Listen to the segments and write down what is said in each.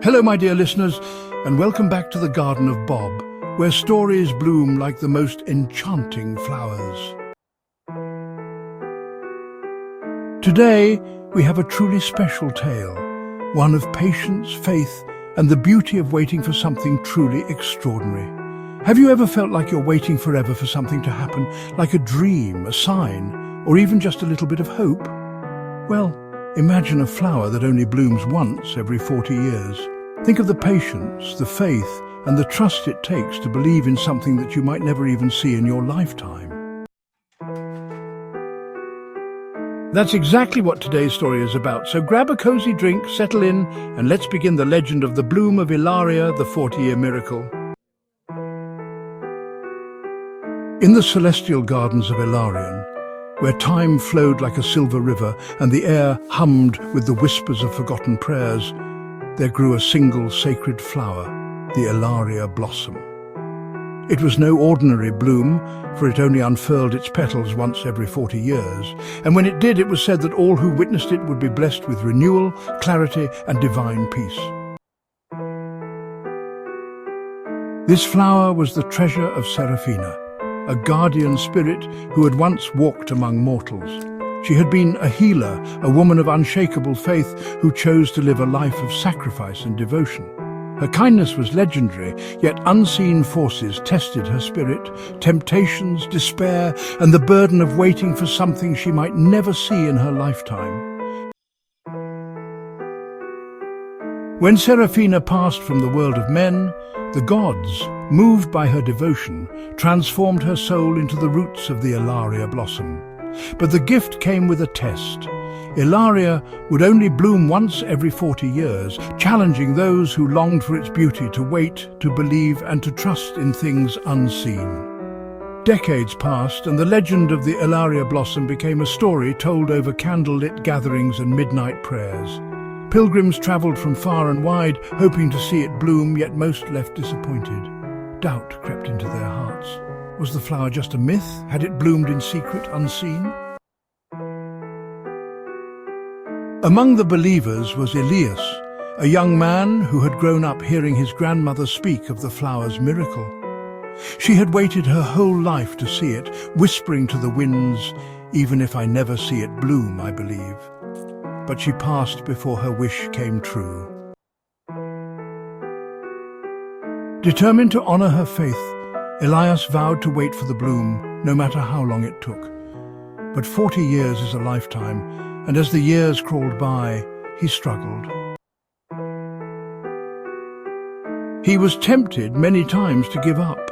Hello, my dear listeners, and welcome back to the Garden of Bob, where stories bloom like the most enchanting flowers. Today, we have a truly special tale, one of patience, faith, and the beauty of waiting for something truly extraordinary. Have you ever felt like you're waiting forever for something to happen, like a dream, a sign, or even just a little bit of hope? Well, imagine a flower that only blooms once every 40 years. Think of the patience, the faith, and the trust it takes to believe in something that you might never even see in your lifetime. That's exactly what today's story is about, so grab a cozy drink, settle in, and let's begin the legend of the bloom of Elaria, the 40-year miracle. In the celestial gardens of Ilarion, where time flowed like a silver river and the air hummed with the whispers of forgotten prayers, there grew a single sacred flower, the Elaria blossom. It was no ordinary bloom, for it only unfurled its petals once every 40 years, and when it did, it was said that all who witnessed it would be blessed with renewal, clarity, and divine peace. This flower was the treasure of Seraphina, a guardian spirit who had once walked among mortals. She had been a healer, a woman of unshakable faith who chose to live a life of sacrifice and devotion. Her kindness was legendary, yet unseen forces tested her spirit, temptations, despair, and the burden of waiting for something she might never see in her lifetime. When Seraphina passed from the world of men, the gods, moved by her devotion, transformed her soul into the roots of the Elaria blossom. But the gift came with a test. Elaria would only bloom once every 40 years, challenging those who longed for its beauty to wait, to believe, and to trust in things unseen. Decades passed, and the legend of the Elaria blossom became a story told over candlelit gatherings and midnight prayers. Pilgrims travelled from far and wide, hoping to see it bloom, yet most left disappointed. Doubt crept into their hearts. Was the flower just a myth? Had it bloomed in secret, unseen? Among the believers was Elias, a young man who had grown up hearing his grandmother speak of the flower's miracle. She had waited her whole life to see it, whispering to the winds, "Even if I never see it bloom, I believe." But she passed before her wish came true. Determined to honor her faith, Elias vowed to wait for the bloom, no matter how long it took. But 40 years is a lifetime, and as the years crawled by, he struggled. He was tempted many times to give up.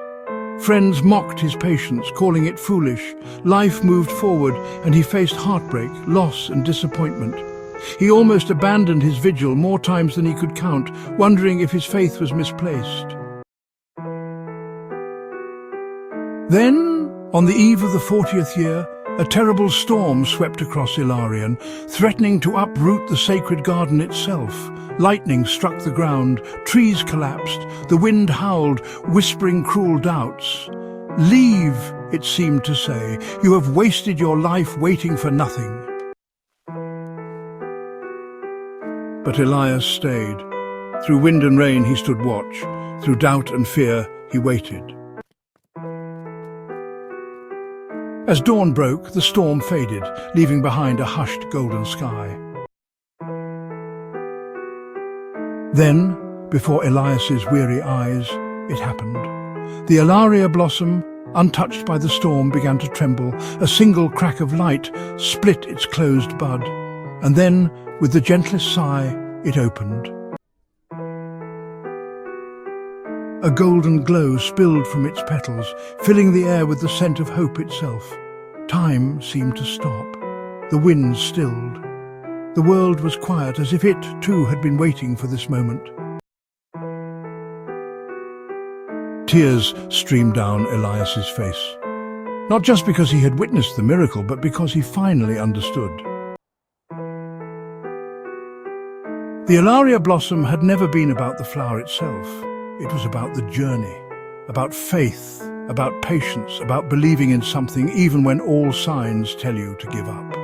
Friends mocked his patience, calling it foolish. Life moved forward, and he faced heartbreak, loss, and disappointment. He almost abandoned his vigil more times than he could count, wondering if his faith was misplaced. Then, on the eve of the 40th year, a terrible storm swept across Ilarion, threatening to uproot the sacred garden itself. Lightning struck the ground, trees collapsed, the wind howled, whispering cruel doubts. "Leave," it seemed to say, "you have wasted your life waiting for nothing." But Elias stayed. Through wind and rain he stood watch. Through doubt and fear he waited. As dawn broke, the storm faded, leaving behind a hushed golden sky. Then, before Elias's weary eyes, it happened. The Elaria blossom, untouched by the storm, began to tremble. A single crack of light split its closed bud, and then, with the gentlest sigh, it opened. A golden glow spilled from its petals, filling the air with the scent of hope itself. Time seemed to stop. The wind stilled. The world was quiet, as if it, too, had been waiting for this moment. Tears streamed down Elias's face. Not just because he had witnessed the miracle, but because he finally understood. The Elaria blossom had never been about the flower itself. It was about the journey, about faith, about patience, about believing in something even when all signs tell you to give up.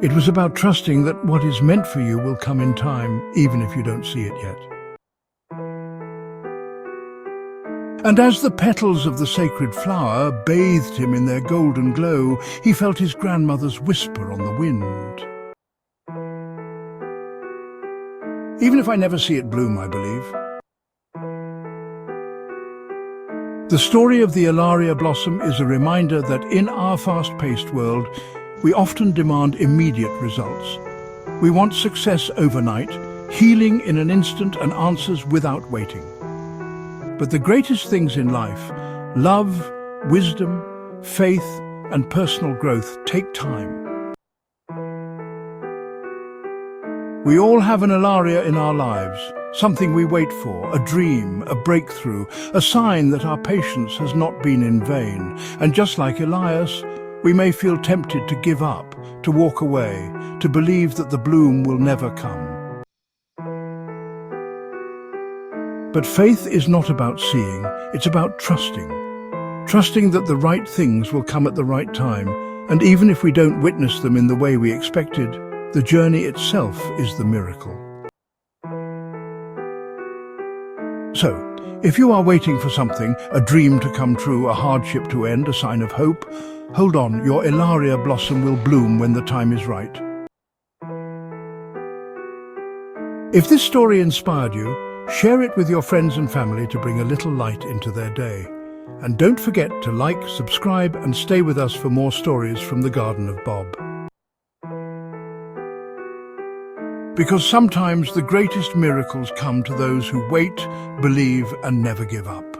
It was about trusting that what is meant for you will come in time, even if you don't see it yet. And as the petals of the sacred flower bathed him in their golden glow, he felt his grandmother's whisper on the wind. Even if I never see it bloom, I believe. The story of the Elaria blossom is a reminder that in our fast-paced world, we often demand immediate results. We want success overnight, healing in an instant and answers without waiting. But the greatest things in life, love, wisdom, faith, and personal growth take time. We all have an Elaria in our lives, something we wait for, a dream, a breakthrough, a sign that our patience has not been in vain. And just like Elias, we may feel tempted to give up, to walk away, to believe that the bloom will never come. But faith is not about seeing, it's about trusting. Trusting that the right things will come at the right time, and even if we don't witness them in the way we expected, the journey itself is the miracle. So, if you are waiting for something, a dream to come true, a hardship to end, a sign of hope, hold on, your Elaria blossom will bloom when the time is right. If this story inspired you, share it with your friends and family to bring a little light into their day. And don't forget to like, subscribe, and stay with us for more stories from the Garden of Bob. Because sometimes the greatest miracles come to those who wait, believe, and never give up.